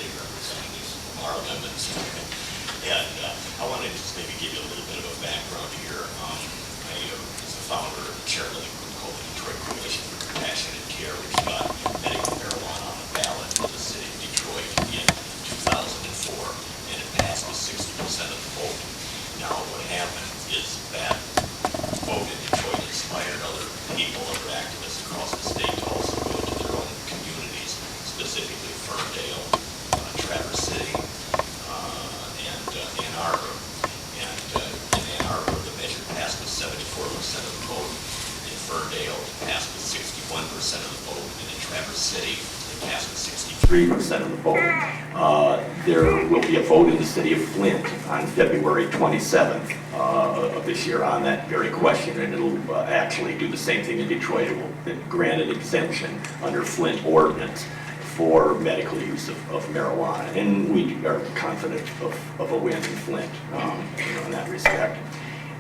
State Representatives from our amendments. And I want to just maybe give you a little bit of a background here. I was the founder and chairman of the group called the Detroit Coalition for Compassionate Care, which got medical marijuana on the ballot in the city of Detroit in 2004, and it passed with 60% of the vote. Now, what happened is that vote in Detroit inspired other people, other activists across the state to also go to their own communities, specifically Ferndale, Traverse City, and Ann Arbor. And in Ann Arbor, the measure passed with 74% of the vote. In Ferndale, it passed with 61% of the vote. And in Traverse City, it passed with 63% of the vote. There will be a vote in the city of Flint on February 27th of this year on that very question, and it'll actually do the same thing in Detroit. It will grant an exemption under Flint ordinance for medical use of marijuana, and we are confident of a win in Flint, in that respect.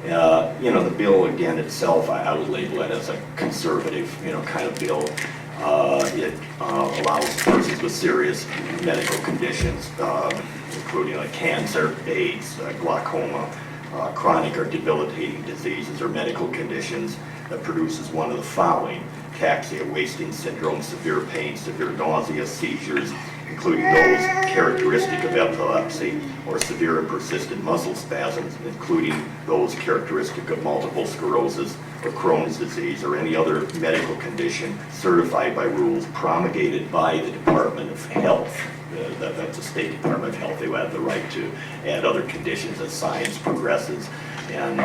The bill again itself, I would label it as a conservative, kind of bill. It allows persons with serious medical conditions, including like cancer, AIDS, glaucoma, chronic or debilitating diseases or medical conditions that produces one of the following: ataxia, wasting syndrome, severe pain, severe nausea, seizures, including those characteristic of epilepsy, or severe and persistent muscle spasms, including those characteristic of multiple sclerosis or Crohn's disease, or any other medical condition certified by rules promulgated by the Department of Health. That's the State Department of Health. They have the right to add other conditions as science progresses and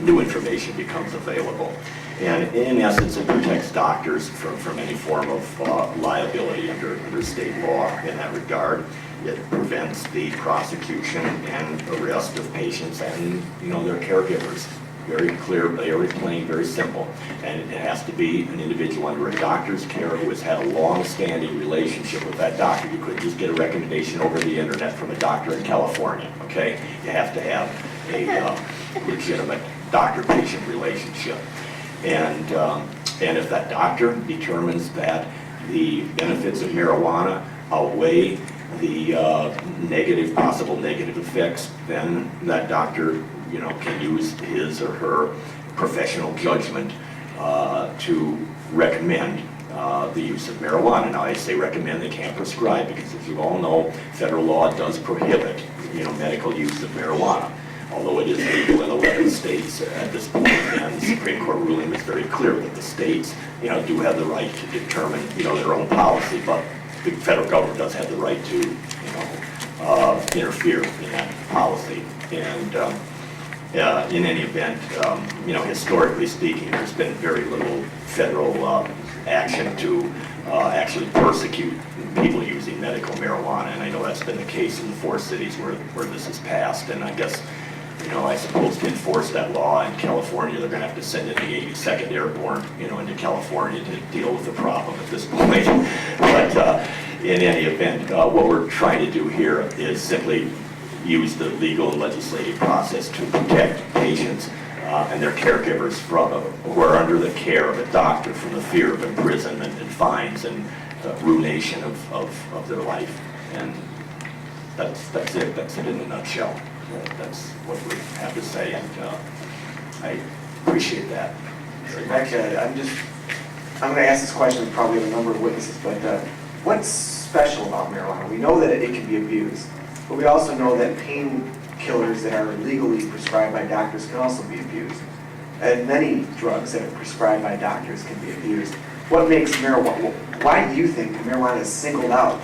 new information becomes available. And in essence, it protects doctors from any form of liability under state law in that regard. It prevents the prosecution and arrest of patients and their caregivers. Very clear, very plain, very simple. And it has to be an individual under a doctor's care who has had a long-standing relationship with that doctor. You couldn't just get a recommendation over the internet from a doctor in California, okay? You have to have a legitimate doctor-patient relationship. And if that doctor determines that the benefits of marijuana outweigh the possible negative effects, then that doctor can use his or her professional judgment to recommend the use of marijuana. Now, I say recommend, they can't prescribe, because as you all know, federal law does prohibit medical use of marijuana, although it is legal in 11 states at this point, and the Supreme Court ruling was very clear that the states do have the right to determine their own policy, but the federal government does have the right to interfere in that policy. And in any event, historically speaking, there's been very little federal action to actually persecute people using medical marijuana, and I know that's been the case in the 4 cities where this is passed. And I guess, I suppose to enforce that law in California, they're going to have to send in the 82nd Airborne, into California to deal with the problem at this point. But in any event, what we're trying to do here is simply use the legal and legislative process to protect patients and their caregivers who are under the care of a doctor from the fear of imprisonment and fines and ruination of their life. And that's it. That's it in a nutshell. That's what we have to say, and I appreciate that. Beck, I'm going to ask this question probably of a number of witnesses, but what's special about marijuana? We know that it can be abused, but we also know that painkillers that are legally prescribed by doctors can also be abused. And many drugs that are prescribed by doctors can be abused. What makes marijuana, why do you think marijuana is singled out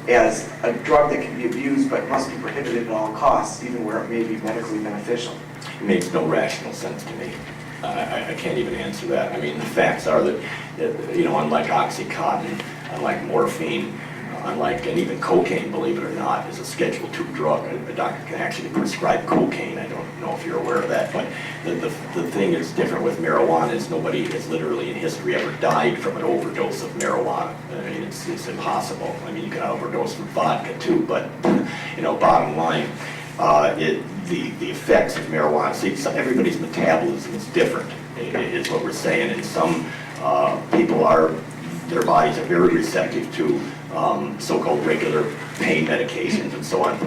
as a drug that can be abused but must be prohibited at all costs, even where it may be medically beneficial? It makes no rational sense to me. I can't even answer that. I mean, the facts are that, unlike Oxycontin, unlike morphine, and even cocaine, believe it or not, is a Schedule II drug. A doctor can actually prescribe cocaine. I don't know if you're aware of that, but the thing that's different with marijuana is nobody has literally in history ever died from an overdose of marijuana. I mean, it's impossible. I mean, you can overdose from vodka too, but bottom line, the effects of marijuana. See, everybody's metabolism is different, is what we're saying, and some people are their bodies are very receptive to so-called regular pain medications and so on,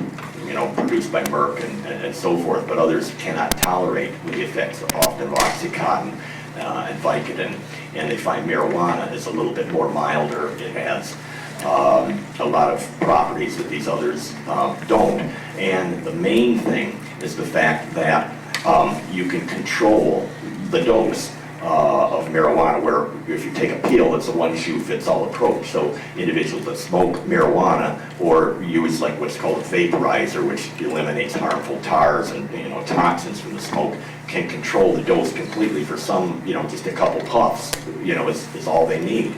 produced by Merck and so forth, but others cannot tolerate the effects often of Oxycontin and Vicodin, and they find marijuana is a little bit more milder. It has a lot of properties that these others don't, and the main thing is the fact that you can control the dose of marijuana, where if you take a pill, it's a one-shoe-fits-all approach. So individuals that smoke marijuana or use like what's called a vaporizer, which eliminates harmful tars and toxins from the smoke, can control the dose completely. For some, just a couple puffs, is all they need.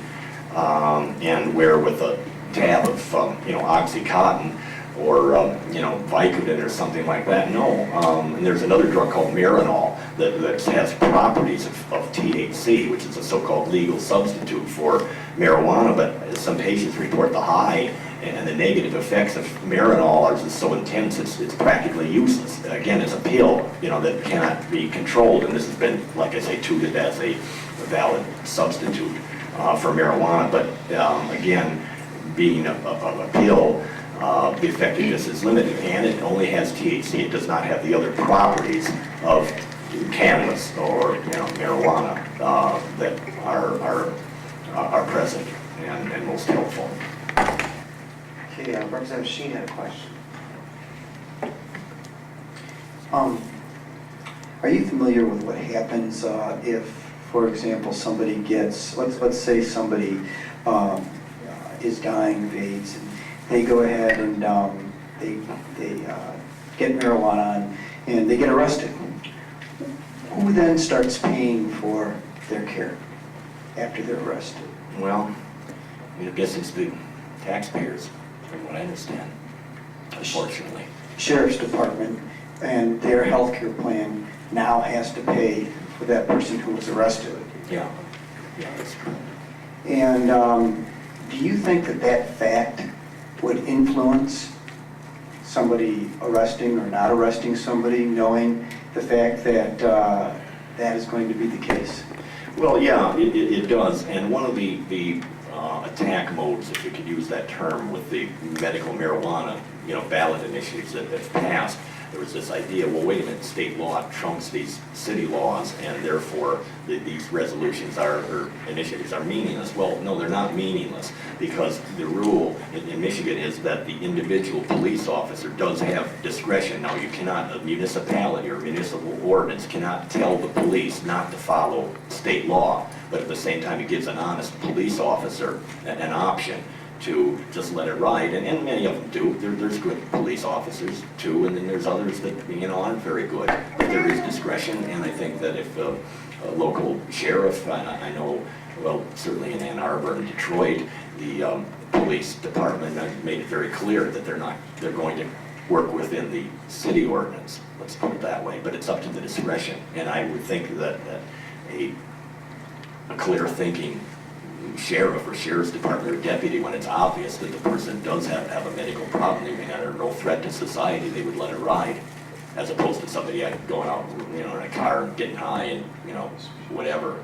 And where with a tab of Oxycontin or Vicodin or something like that, no. And there's another drug called Marinol that has properties of THC, which is a so-called legal substitute for marijuana, but some patients report the high and the negative effects of Marinol are just so intense it's practically useless. Again, it's a pill that cannot be controlled, and this has been, like I say, touted as a valid substitute for marijuana. But again, being a pill, the effectiveness is limited, and it only has THC. It does not have the other properties of cannabis or marijuana that are present and most helpful. Okay, Representative Sheen had a question. Are you familiar with what happens if, for example, somebody gets, let's say somebody is dying of AIDS, and they go ahead and they get marijuana and they get arrested? Who then starts paying for their care after they're arrested? Well, I guess it's the taxpayers, from what I understand, unfortunately. Sheriff's Department and their health care plan now has to pay for that person who was arrested. Yeah, that's true. And do you think that fact would influence somebody arresting or not arresting somebody, knowing the fact that that is going to be the case? Well, yeah, it does. And one of the attack modes, if you could use that term, with the medical marijuana, ballot initiatives that have passed, there was this idea, well, wait a minute, state law trumps these city laws, and therefore these resolutions or initiatives are meaningless. Well, no, they're not meaningless, because the rule in Michigan is that the individual police officer does have discretion. Now, you cannot, a municipality or municipal ordinance cannot tell the police not to follow state law, but at the same time, it gives an honest police officer an option to just let it ride, and many of them do. There's good police officers too, and then there's others that aren't very good. But there is discretion, and I think that if a local sheriff, I know, well, certainly in Ann Arbor and Detroit, the police department made it very clear that they're going to work within the city ordinance. Let's put it that way. But it's up to the discretion, and I would think that a clear thinking sheriff or sheriff's department or deputy, when it's obvious that the person does have a medical problem, they may not are no threat to society, they would let it ride, as opposed to somebody going out in a car getting high and whatever.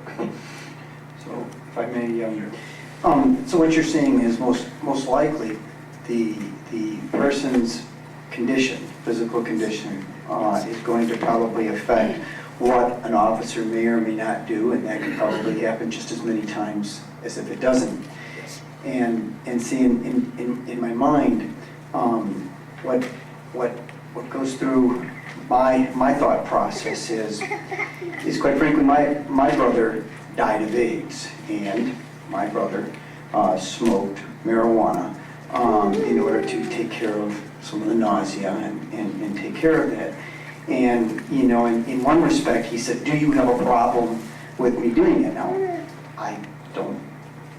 So if I may, so what you're saying is most likely the person's condition, physical condition, is going to probably affect what an officer may or may not do, and that could probably happen just as many times as if it doesn't. Yes. And see, in my mind, what goes through my thought process is quite frankly, my brother died of AIDS, and my brother smoked marijuana in order to take care of some of the nausea and take care of that. And, in one respect, he said, do you have a problem with me doing it? Now, I don't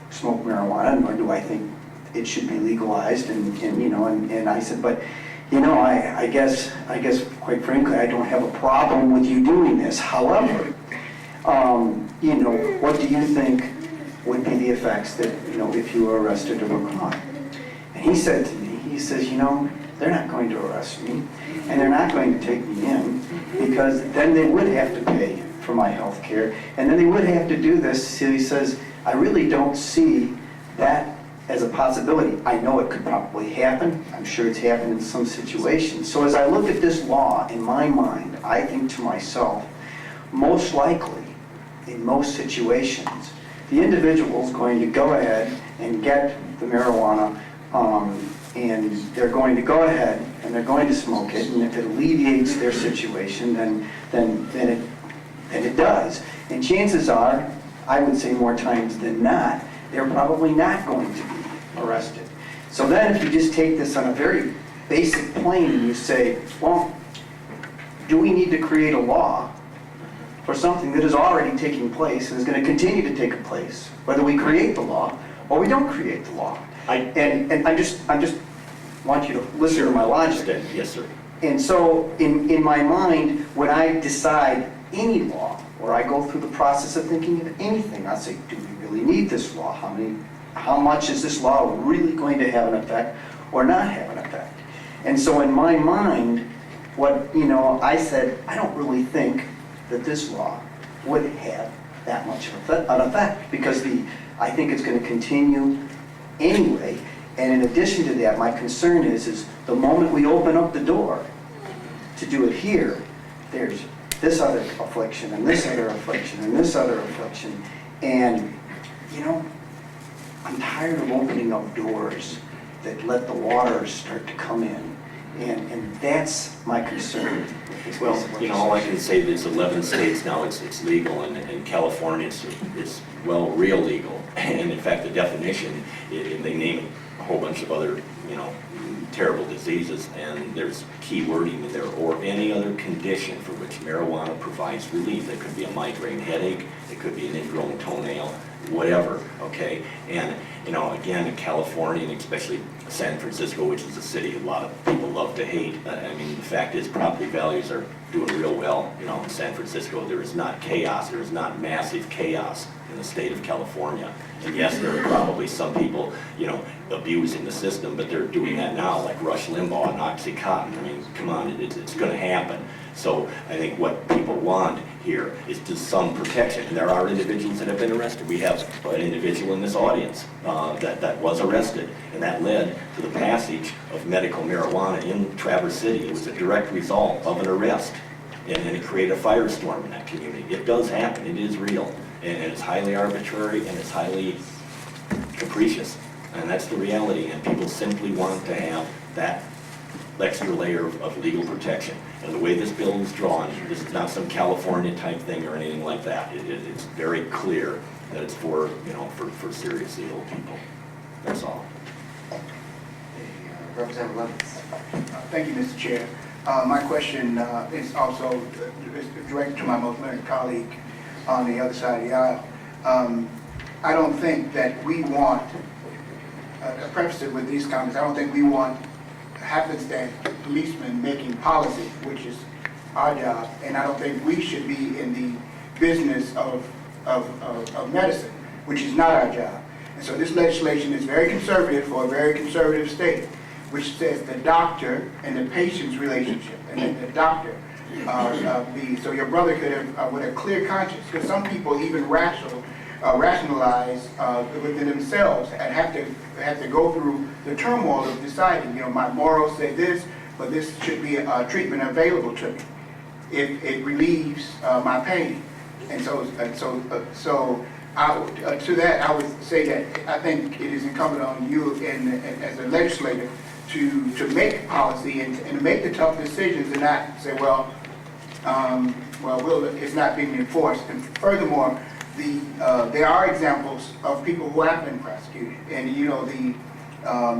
smoke marijuana, nor do I think it should be legalized. And I said, but, I guess, quite frankly, I don't have a problem with you doing this. However, what do you think would be the effects that, if you were arrested or were caught? And he said to me, he says, they're not going to arrest me, and they're not going to take me in, because then they would have to pay for my health care, and then they would have to do this. So he says, I really don't see that as a possibility. I know it could probably happen. I'm sure it's happened in some situations. So as I look at this law, in my mind, I think to myself, most likely, in most situations, the individual's going to go ahead and get the marijuana, and they're going to go ahead and they're going to smoke it, and if it alleviates their situation, then it does. And chances are, I would say more times than not, they're probably not going to be arrested. So then if you just take this on a very basic plane and you say, well, do we need to create a law for something that is already taking place and is going to continue to take place, whether we create the law or we don't create the law? And I just want you to listen to my logic. Yes, sir. And so in my mind, when I decide any law, or I go through the process of thinking of anything, I say, do we really need this law? How much is this law really going to have an effect or not have an effect? And so in my mind, I said, I don't really think that this law would have that much of an effect, because I think it's going to continue anyway. And in addition to that, my concern is the moment we open up the door to do it here, there's this other affliction, and this other affliction, and this other affliction. And, I'm tired of opening up doors that let the water start to come in. And that's my concern. Well, all I can say is 11 states now it's legal, and in California it's real legal. And in fact, the definition, they name a whole bunch of other, terrible diseases, and there's key wording in there, or any other condition for which marijuana provides relief. It could be a migraine headache, it could be an ingrown toenail, whatever, okay? And, again, in California, and especially San Francisco, which is a city a lot of people love to hate, the fact is property values are doing real well. In San Francisco, there is not chaos, there is not massive chaos in the state of California. And yes, there are probably some people, abusing the system, but they're doing that now, like Rush Limbaugh and Oxycontin. Come on, it's going to happen. So I think what people want here is just some protection. And there are individuals that have been arrested. We have an individual in this audience that was arrested, and that led to the passage of medical marijuana in Traverse City. It was a direct result of an arrest, and it created a firestorm in that community. It does happen. It is real, and it's highly arbitrary, and it's highly capricious. And that's the reality, and people simply want to have that extra layer of legal protection. And the way this bill is drawn, this is not some California type thing or anything like that. It's very clear that it's for, for seriously ill people. That's all. Representative Levins. Thank you, Mr. Chair. My question is also directed to my most learned colleague on the other side of the aisle. I don't think that we want, to preface it with these comments, I don't think we want happenstance policemen making policy, which is our job, and I don't think we should be in the business of medicine, which is not our job. And so this legislation is very conservative for a very conservative state, which says the doctor and the patient's relationship, and then the doctor so your brother could have, with a clear conscience, because some people even rationalize within themselves and have to go through the turmoil of deciding, my morals say this, but this should be a treatment available to me if it relieves my pain. And so to that, I would say that I think it is incumbent on you as a legislator to make policy and to make the tough decisions and not say, it's not being enforced. And furthermore, there are examples of people who have been prosecuted, and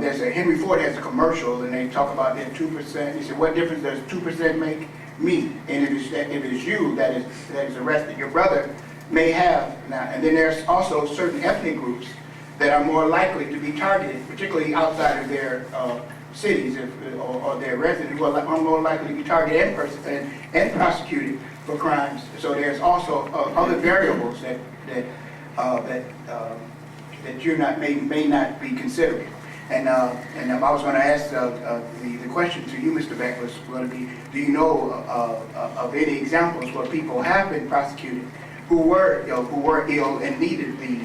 there's Henry Ford has a commercial, and they talk about their 2%. He said, "What difference does 2% make me?" And if it's you that is arrested, your brother may have now. And then there's also certain ethnic groups that are more likely to be targeted, particularly outside of their cities or their residents, who are more likely to be targeted and prosecuted for crimes. So there's also other variables that you may not be considering. And I was going to ask the question to you, Mr. Beck, was going to be: do you know of any examples where people have been prosecuted who were ill and needed the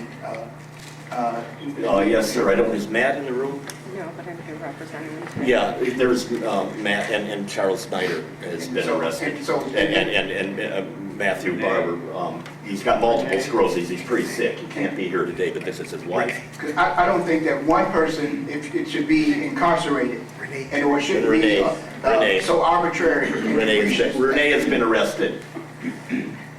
Yes, sir, I don't, is Matt in the room? No, but I'm here representing them. Yeah, there's Matt and Charles Snyder has been arrested. And Matthew Barber, he's got multiple sclerosis, he's pretty sick, he can't be here today, but this is his wife. 'Cause I don't think that one person, if it should be incarcerated, and or should be Renee. so arbitrary. Renee has been arrested.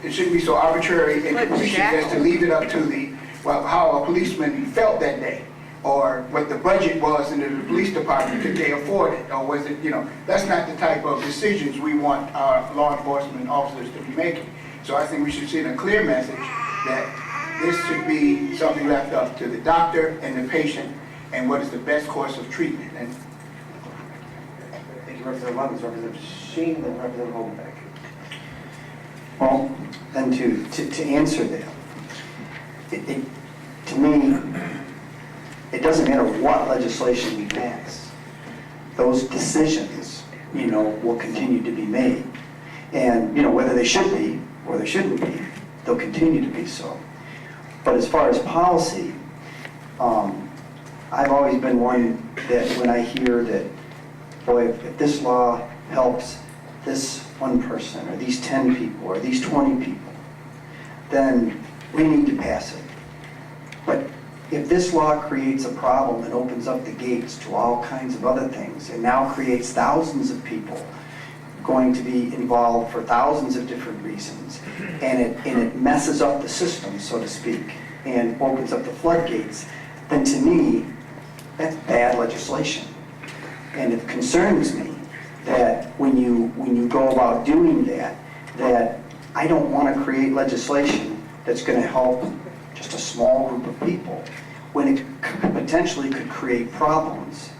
It shouldn't be so arbitrary and But capricious as to leave it up to how a policeman felt that day, or what the budget was in the police department, could they afford it, or was it, that's not the type of decisions we want our law enforcement officers to be making. So I think we should send a clear message that this should be something left up to the doctor and the patient, and what is the best course of treatment. And Thank you, Representative Levins. Representative Sheen, then Representative Holmbeck. Well, then to answer that, to me, it doesn't matter what legislation we pass. Those decisions, will continue to be made. And, whether they should be or they shouldn't be, they'll continue to be so. But as far as policy, I've always been one that when I hear that, boy, if this law helps this one person, or these 10 people, or these 20 people, then we need to pass it. But if this law creates a problem and opens up the gates to all kinds of other things, and now creates thousands of people going to be involved for thousands of different reasons, and it messes up the system, so to speak, and opens up the floodgates, then to me, that's bad legislation. And it concerns me that when you go about doing that I don't want to create legislation that's going to help just a small group of people, when it potentially could create problems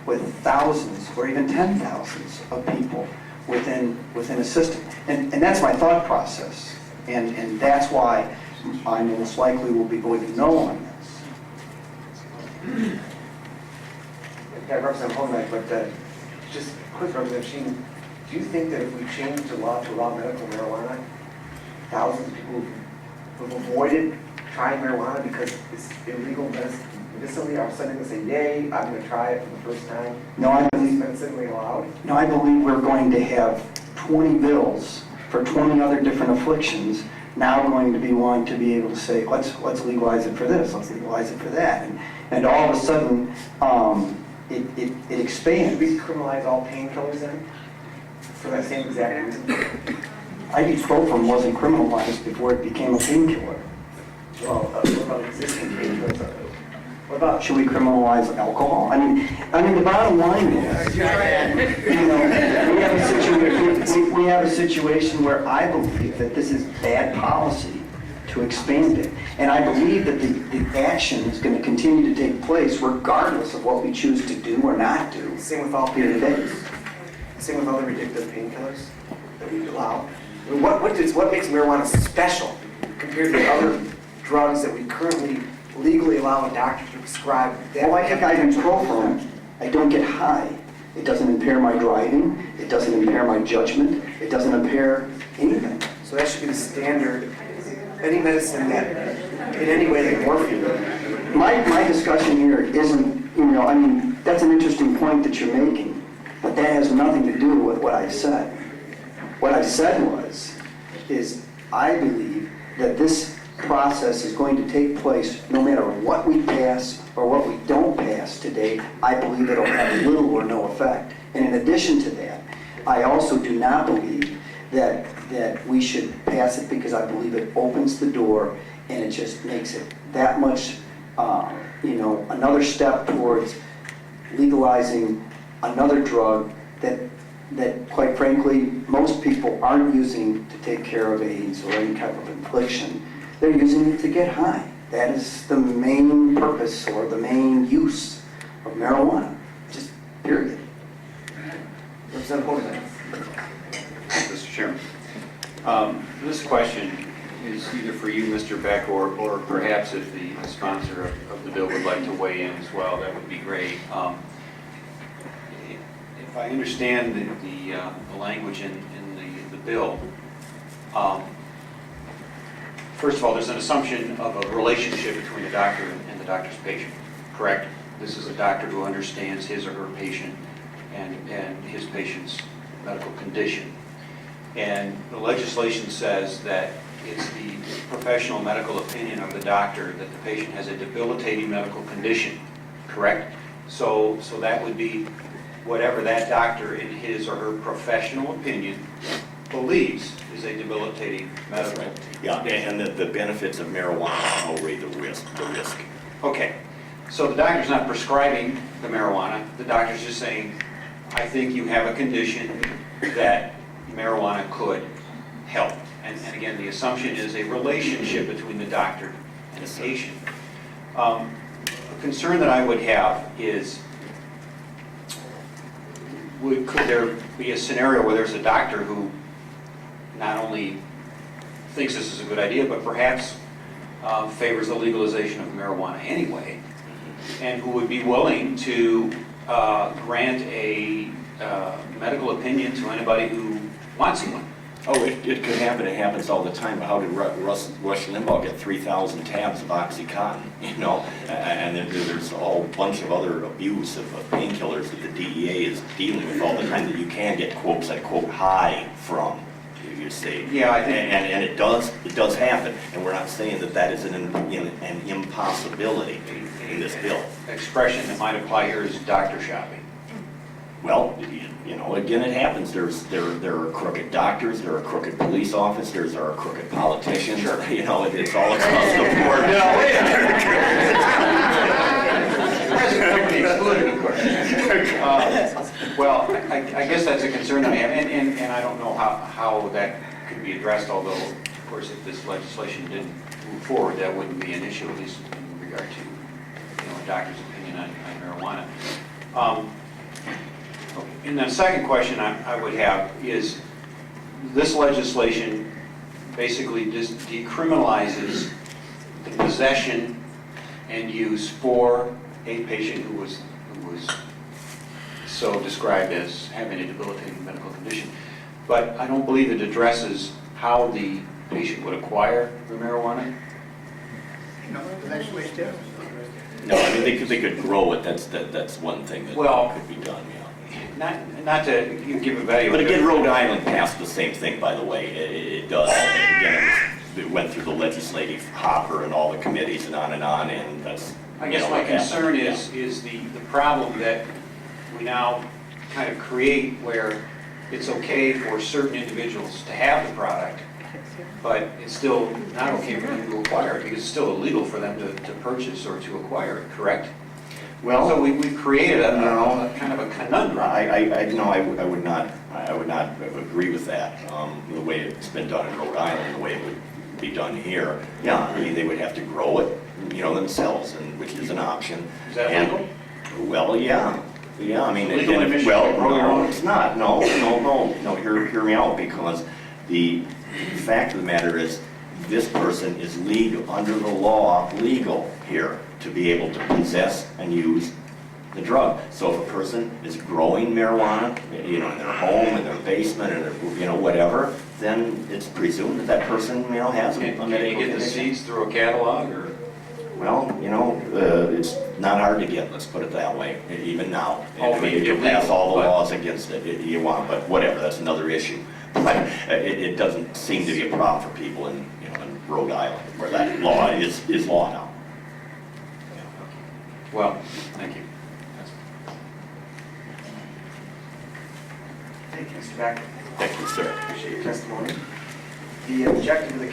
with thousands or even 10,000s of people within a system. And that's my thought process. And that's why I most likely will be voting no on this. Yeah, Representative Holmbeck, but just quick, Representative Sheen, do you think that if we change the law to allow medical marijuana, thousands of people who've avoided trying marijuana because it's illegal medicinally are suddenly going to say, yay, I'm going to try it for the first time? No, I It's believe medicinally allowed? No, I believe we're going to have 20 bills for 20 other different afflictions now going to be one to be able to say, let's legalize it for this, let's legalize it for that. And all of a sudden, it expands. Should we criminalize all painkillers then? For that same exact reason? Ibuprofen wasn't criminalized before it became a painkiller. Well, what about existing painkillers? What about, Should we criminalize alcohol? I mean, the bottom line is, we have a situation where I believe that this is bad policy to expand it. And I believe that the action is going to continue to take place regardless of what we choose to do or not do. same with all Here today. painkillers? Same with other ridiculous painkillers that we allow? I mean, what makes marijuana special compared to the other drugs that we currently legally allow a doctor to prescribe? Well, I think ibuprofen, I don't get high. It doesn't impair my driving. It doesn't impair my judgment. It doesn't impair anything. So that should be the standard. Any medicine that, in any way, like morphine. My discussion here isn't, that's an interesting point that you're making, but that has nothing to do with what I said. What I said is I believe that this process is going to take place no matter what we pass or what we don't pass today. I believe it'll have little or no effect. And in addition to that, I also do not believe that we should pass it because I believe it opens the door and it just makes it that much, another step towards legalizing another drug that quite frankly, most people aren't using to take care of AIDS or any type of infliction. They're using it to get high. That is the main purpose or the main use of marijuana, just period. Representative Holmbeck. Mr. Chairman. This question is either for you, Mr. Beck, or perhaps if the sponsor of the bill would like to weigh in as well, that would be great. If I understand the language in the bill, first of all, there's an assumption of a relationship between the doctor and the doctor's patient, correct? This is a doctor who understands his or her patient and his patient's medical condition. And the legislation says that it's the professional medical opinion of the doctor that the patient has a debilitating medical condition, correct? So that would be whatever that doctor in his or her professional opinion believes is a debilitating That's medical. right. Yeah, and the benefits of marijuana outweigh the risk. Okay, so the doctor's not prescribing the marijuana, the doctor's just saying, I think you have a condition that marijuana could help. And again, the assumption is a relationship between the doctor and the patient. A concern that I would have is, could there be a scenario where there's a doctor who not only thinks this is a good idea, but perhaps favors the legalization of marijuana anyway, and who would be willing to grant a medical opinion to anybody who wants one? Oh, it could happen. It happens all the time. How did Rush Limbaugh get 3,000 tabs of OxyContin? You know, and there's a whole bunch of other abuse of painkillers that the DEA is dealing with all the time that you can get quotes like quote high from. You see, Yeah, I think, and it does happen, and we're not saying that is an impossibility in this bill. expression that might apply here is doctor shopping. Well, you know, again, it happens. There are crooked doctors, there are crooked police officers, there are crooked politicians. Sure. You know, it's all across the board. Present company excluded, of course. Well, I guess that's a concern that I have, and I don't know how that could be addressed, although, of course, if this legislation didn't move forward, that wouldn't be an issue, at least in regard to, a doctor's opinion on marijuana. And the second question I would have is, this legislation basically just decriminalizes the possession and use for a patient who was so described as having a debilitating medical condition. But I don't believe it addresses how the patient would acquire the marijuana. No, the legislation does. No, I mean, they could grow it. That's one thing that Well, could be done, yeah. Not to give a value. But again, Rhode Island passed the same thing, by the way. It does. Again, it went through the legislative hopper and all the committees and on, and that's. I guess my concern is the problem that we now kind of create where it's okay for certain individuals to have the product, but it's still not okay for them to acquire it, because it's still illegal for them to purchase or to acquire it, correct? Well, So we've created a no. kind of a conundrum. I would not agree with that. The way it's been done in Rhode Island, the way it would be done here. Yeah, I mean, they would have to grow it, themselves, and which is an option. Is that And- legal? Well, yeah. Yeah, I mean, Legal in again, Michigan, well, grow your no, own? it's not. No, hear me out, because the fact of the matter is, this person is legal, under the law, legal here to be able to possess and use the drug. So if a person is growing marijuana, in their home, in their basement, or whatever, then it's presumed that that person, has a medical Can you get the condition. seeds through a catalog, or? Well, it's not hard to get, let's put it that way, even now. Oh, I mean, you illegal, pass all the but- laws against it if you want, but whatever, that's another issue. But it doesn't seem to be a problem for people in Rhode Island, where that law is law now. Well, thank you. Thank you, Mr. Beck. Thank you, sir. Appreciate your testimony. The objective of the